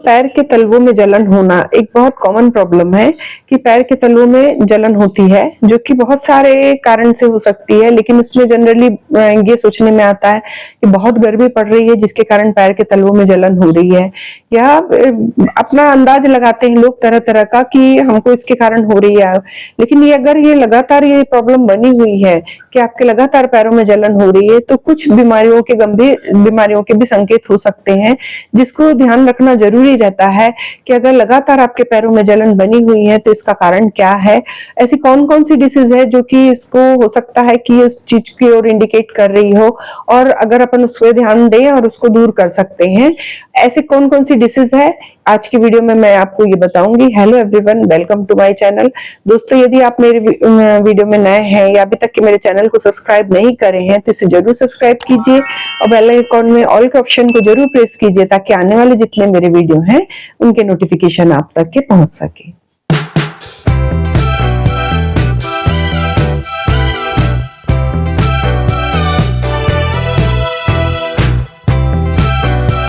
पैर के तलवों में जलन होना एक बहुत कॉमन प्रॉब्लम है कि पैर के तलवों में जलन होती है, जो कि बहुत सारे कारण से हो सकती है। लेकिन उसमें जनरली ये सोचने में आता है कि बहुत गर्मी पड़ रही है जिसके कारण पैर के तलवों में जलन हो रही है, या अपना अंदाज लगाते हैं लोग तरह तरह का कि हमको इसके कारण हो रही है। लेकिन ये अगर ये लगातार ये प्रॉब्लम बनी हुई है कि आपके लगातार पैरों में जलन हो रही है, तो कुछ बीमारियों के गंभीर बीमारियों के भी संकेत हो सकते हैं, जिसको ध्यान रखना जरूरी रहता है कि अगर लगातार आपके पैरों में जलन बनी हुई है तो इसका कारण क्या है। ऐसी कौन कौन सी डिसीज है जो कि इसको हो सकता है कि उस चीज की ओर इंडिकेट कर रही हो, और अगर अपन उस पर ध्यान दें और उसको दूर कर सकते हैं। ऐसी कौन कौन सी डिसीज है आज की वीडियो में मैं आपको ये बताऊंगी। Hello everyone, welcome to my channel. दोस्तों, यदि आप मेरे वीडियो में नए हैं या अभी तक के मेरे चैनल को सब्सक्राइब नहीं करे हैं तो इसे जरूर सब्सक्राइब कीजिए और बेल आइकॉन में ऑल के ऑप्शन को जरूर प्रेस कीजिए, ताकि आने वाले जितने मेरे वीडियो हैं उनके नोटिफिकेशन आप तक के पहुंच सके।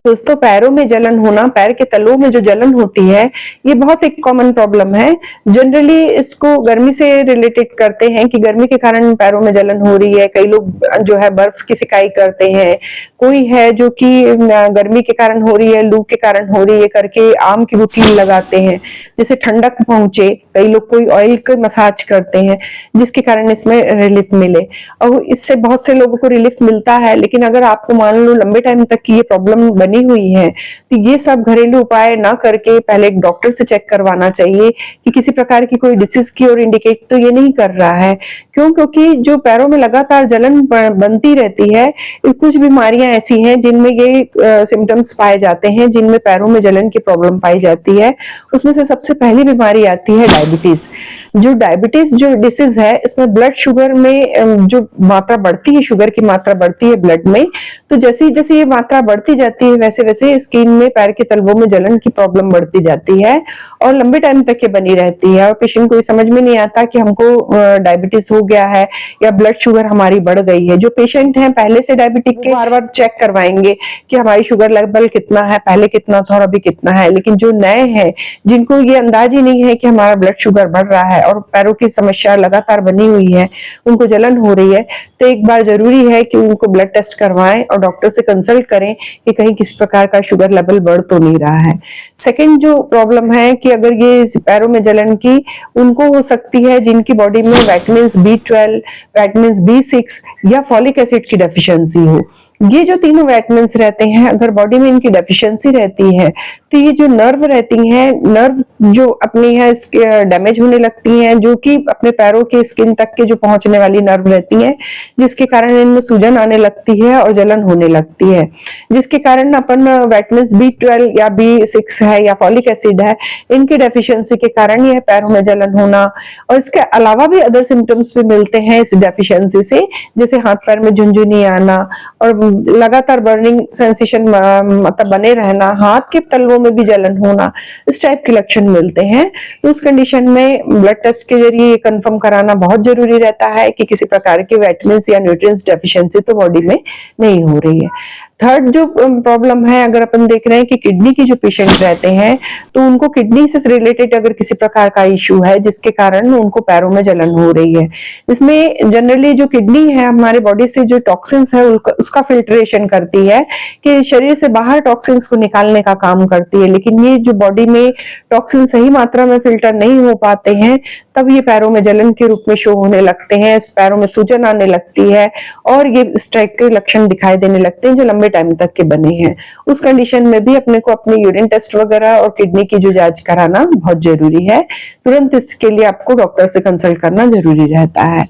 दोस्तों, पैरों में जलन होना, पैर के तलों में जो जलन होती है, ये बहुत एक कॉमन प्रॉब्लम है। जनरली इसको गर्मी से रिलेटेड करते हैं कि गर्मी के कारण पैरों में जलन हो रही है। कई लोग जो है बर्फ की सिकाई करते हैं, कोई है जो कि गर्मी के कारण हो रही है, लू के कारण हो रही है करके आम की गुठली लगाते हैं जिससे ठंडक पहुंचे। कई लोग कोई ऑयल का मसाज करते हैं जिसके कारण इसमें रिलीफ मिले, और इससे बहुत से लोगों को रिलीफ मिलता है। लेकिन अगर आपको मान लो लंबे टाइम तक की ये प्रॉब्लम बनी हुई है तो ये सब घरेलू उपाय ना करके पहले एक डॉक्टर से चेक करवाना चाहिए कि किसी प्रकार की कोई डिसीज की ओर इंडिकेट तो ये नहीं कर रहा है। क्यों? क्योंकि जो पैरों में लगातार जलन बनती रहती है, कुछ बीमारियां ऐसी हैं जिनमें ये सिम्टम्स पाए जाते हैं, जिनमें पैरों में जलन की प्रॉब्लम पाई जाती है। उसमें से सबसे पहली बीमारी आती है डायबिटीज। डायबिटीज जो डिसीज है, इसमें ब्लड शुगर में जो मात्रा बढ़ती है, शुगर की मात्रा बढ़ती है ब्लड में, तो जैसे जैसे ये मात्रा बढ़ती जाती है वैसे वैसे स्किन में, पैर के तलवों में जलन की प्रॉब्लम बढ़ती जाती है और लंबे टाइम तक ये बनी रहती है। और पेशेंट को ये समझ में नहीं आता कि हमको डायबिटीज हो गया है या ब्लड शुगर हमारी बढ़ गई है। जो पेशेंट हैं पहले से डायबिटिक के, बार बार चेक करवाएंगे कि हमारी शुगर लेवल कितना है, पहले कितना था और अभी कितना है। लेकिन जो नए हैं, जिनको ये अंदाज ही नहीं है कि हमारा ब्लड शुगर बढ़ रहा है और पैरों की समस्या लगातार बनी हुई है, उनको जलन हो रही है, तो एक बार जरूरी है कि उनको ब्लड टेस्ट करवाएं और डॉक्टर से कंसल्ट करें कि कहीं किसी प्रकार का शुगर लेवल बढ़ तो नहीं रहा है। सेकंड जो प्रॉब्लम है कि अगर ये पैरों में जलन की, उनको हो सकती है जिनकी बॉडी में विटामिन B12, विटामिन B6 या फॉलिक एसिड की डेफिशिएंसी हो। ये जो तीनों विटामिन रहते हैं, अगर बॉडी में इनकी डेफिशिएंसी रहती है तो ये जो नर्व रहती हैं, नर्व जो अपनी है डैमेज होने लगती हैं, जो कि अपने पैरों के स्किन तक के जो पहुंचने वाली नर्व रहती हैं, जिसके कारण इनमें सूजन आने लगती है और जलन होने लगती है। जिसके कारण अपन विटामिन B12 या B6 है या फॉलिक एसिड है, इनकी डेफिशिएंसी के कारण यह पैरों में जलन होना। और इसके अलावा भी अदर सिम्टम्स भी मिलते हैं इस डेफिशिएंसी से, जैसे हाथ पैर में झुनझुनी आना और लगातार बर्निंग सेंसेशन मतलब बने रहना, हाथ के तलवों में भी जलन होना, इस टाइप के लक्षण मिलते हैं। तो उस कंडीशन में ब्लड टेस्ट के जरिए कंफर्म कराना बहुत जरूरी रहता है कि किसी प्रकार की विटामिन या न्यूट्रिएंट्स डेफिशिएंसी तो बॉडी में नहीं हो रही है। थर्ड जो प्रॉब्लम है, अगर अपन देख रहे हैं कि किडनी की जो पेशेंट रहते हैं, तो उनको किडनी से रिलेटेड अगर किसी प्रकार का इश्यू है जिसके कारण उनको पैरों में जलन हो रही है। इसमें जनरली जो किडनी है हमारे बॉडी से जो टॉक्सिन्स है उसका फिल्ट्रेशन करती है, कि शरीर से बाहर टॉक्सिन्स को निकालने का काम करती है। लेकिन ये जो बॉडी में टॉक्सिन सही मात्रा में फिल्टर नहीं हो पाते हैं, तब ये पैरों में जलन के रूप में शो होने लगते हैं, पैरों में सूजन आने लगती है और ये इस टाइप के लक्षण दिखाई देने लगते हैं जो लंबे टाइम तक के बने हैं। उस कंडीशन में भी अपने को अपने यूरिन टेस्ट वगैरह और किडनी की जो जांच कराना बहुत जरूरी है। तुरंत इसके लिए आपको डॉक्टर से कंसल्ट करना जरूरी रहता है।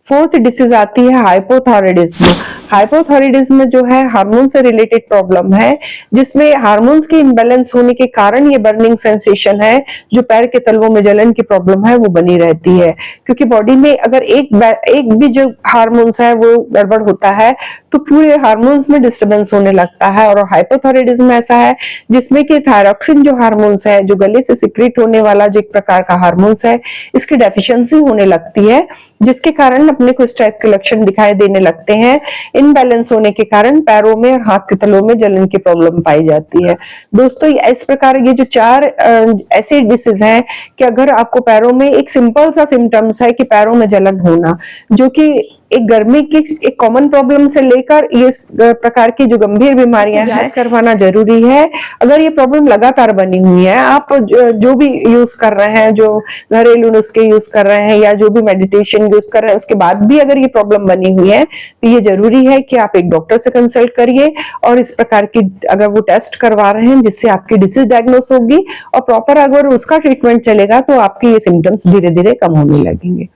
फोर्थ डिसीज आती है हाइपोथायराइडिज्म। हाइपोथायराइडिज्म जो है हार्मोन से रिलेटेड प्रॉब्लम है, जिसमें हार्मोन्स के इम्बैलेंस होने के कारण ये बर्निंग सेंसेशन है, जो पैर के तलवों में जलन की प्रॉब्लम है वो बनी रहती है। क्योंकि बॉडी में अगर एक भी जो हार्मोन्स है वो गड़बड़ होता है तो पूरे हार्मोन्स में डिस्टर्बेंस होने लगता है। और हाइपोथायराइडिज्म ऐसा है जिसमें कि थायरॉक्सिन जो हार्मोन्स है, जो गले से सिक्रेट होने वाला जो एक प्रकार का हार्मोन्स है, इसकी डेफिशिएंसी होने लगती है, जिसके कारण अपने को इस टाइप के लक्षण दिखाई देने लगते हैं। इनबैलेंस होने के कारण पैरों में और हाथ के तलों में जलन की प्रॉब्लम पाई जाती है। दोस्तों इस प्रकार ये जो 4 ऐसे डिसीज हैं कि अगर आपको पैरों में एक सिंपल सा सिम्टम्स है कि पैरों में जलन होना, जो कि एक गर्मी की एक कॉमन प्रॉब्लम से लेकर ये प्रकार की जो गंभीर बीमारियां हैं, जांच करवाना जरूरी है। अगर ये प्रॉब्लम लगातार बनी हुई है, आप जो भी यूज कर रहे हैं, जो घरेलू नुस्खे यूज कर रहे हैं या जो भी मेडिटेशन यूज कर रहे हैं, उसके बाद भी अगर ये प्रॉब्लम बनी हुई है तो ये जरूरी है कि आप एक डॉक्टर से कंसल्ट करिए और इस प्रकार की अगर वो टेस्ट करवा रहे हैं जिससे आपकी डिसीज डायग्नोस होगी और प्रॉपर अगर उसका ट्रीटमेंट चलेगा तो आपके ये सिम्टम्स धीरे धीरे कम होने लगेंगे।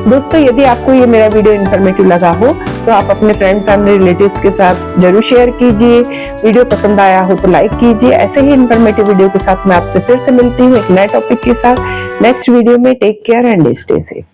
दोस्तों यदि आपको ये मेरा वीडियो इन्फॉर्मेटिव लगा हो तो आप अपने फ्रेंड फैमिली रिलेटिव्स के साथ जरूर शेयर कीजिए। वीडियो पसंद आया हो तो लाइक कीजिए। ऐसे ही इन्फॉर्मेटिव वीडियो के साथ मैं आपसे फिर से मिलती हूँ एक नए टॉपिक के साथ नेक्स्ट वीडियो में। Take care and stay safe.